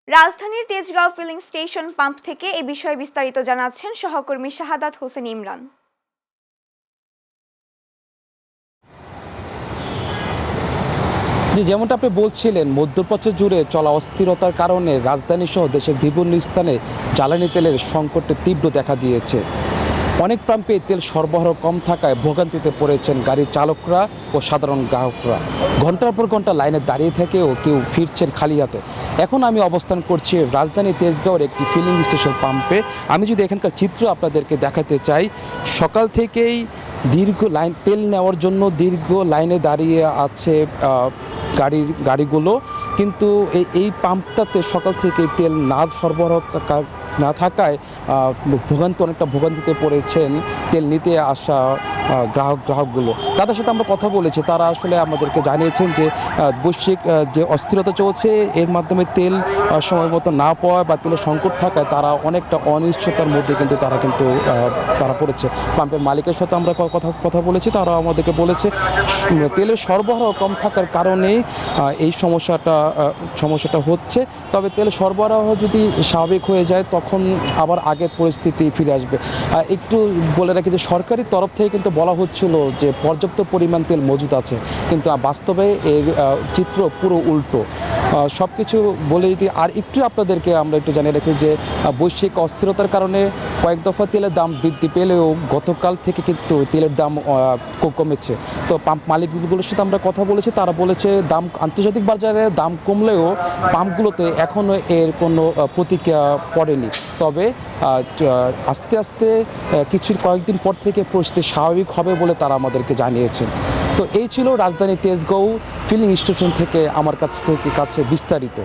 রাজধানীর Tejgaon filling station pump থেকে এ বিষয়ে বিস্তারিত জানাচ্ছেন সহকর্মী শাহাদাত হোসেন ইমরান। যেমনটা আপনি বলছিলেন, মধ্যপ্রাচ্য জুড়ে চলা অস্থিরতার কারণে রাজধানী সহ দেশের বিভিন্ন স্থানে জ্বালানি তেলের সংকটে তীব্র দেখা দিয়েছে। অনেক পাম্পে তেল সরবরাহ কম থাকায় ভোগান্তিতে পড়েছেন গাড়ির চালকরা ও সাধারণ গ্রাহকরা। ঘন্টার পর ঘন্টা লাইনে দাঁড়িয়ে থেকেও কেউ ফিরছেন খালি হাতে। এখন আমি অবস্থান করছি রাজধানী তেজগাঁওয়ের একটি ফিলিং স্টেশন পাম্পে। আমি যদি এখানকার চিত্র আপনাদেরকে দেখাতে চাই, সকাল থেকেই দীর্ঘ লাইন তেল নেওয়ার জন্য দীর্ঘ লাইনে দাঁড়িয়ে আছে গাড়িগুলো, কিন্তু এই পাম্পটাতে সকাল থেকে তেল না সরবরাহ না থাকায় অনেকটা ভোগান্তিতে পড়েছেন তেল নিতে আসা গ্রাহকগুলো। তাদের সাথে আমরা কথা বলেছি, তারা আসলে আমাদেরকে জানিয়েছেন যে বৈশ্বিক যে অস্থিরতা চলছে এর মাধ্যমে তেল সময় মতো না পাওয়া বা তেলের সংকট থাকায় তারা অনেকটা অনিশ্চয়তার মধ্যে তারা পড়েছে। পাম্পের মালিকের সাথে আমরা কথা বলেছি, তারা আমাদেরকে বলেছে তেলের সরবরাহ কম থাকার কারণেই এই সমস্যাটা হচ্ছে। তবে তেল সরবরাহ যদি স্বাভাবিক হয়ে যায় তখন আবার আগের পরিস্থিতি ফিরে আসবে। একটু বলে রাখি যে সরকারি তরফ থেকে কিন্তু বলা হচ্ছিল যে পর্যাপ্ত পরিমাণ তেল মজুদ আছে, কিন্তু বাস্তবে এর চিত্র পুরো উল্টো। সব কিছু বলে যদি আর একটু আপনাদেরকে আমরা একটু জানিয়ে রাখি যে বৈশ্বিক অস্থিরতার কারণে কয়েক দফা তেলের দাম বৃদ্ধি পেলেও গতকাল থেকে কিন্তু তেলের দাম কমেছে। তো পাম্প মালিকগুলোর সাথে আমরা কথা বলেছি, তারা বলেছে দাম আন্তর্জাতিক বাজারে দাম কমলেও পাম্পগুলোতে এখনও এর কোনো প্রতিক্রিয়া পড়েনি। তবে আস্তে আস্তে কয়েকদিন পর থেকে পরিস্থিতি স্বাভাবিক হবে বলে তারা আমাদেরকে জানিয়েছেন। তো এই ছিল রাজধানী তেজগাঁও ফিলিং স্টেশন থেকে আমার কাছে বিস্তারিত।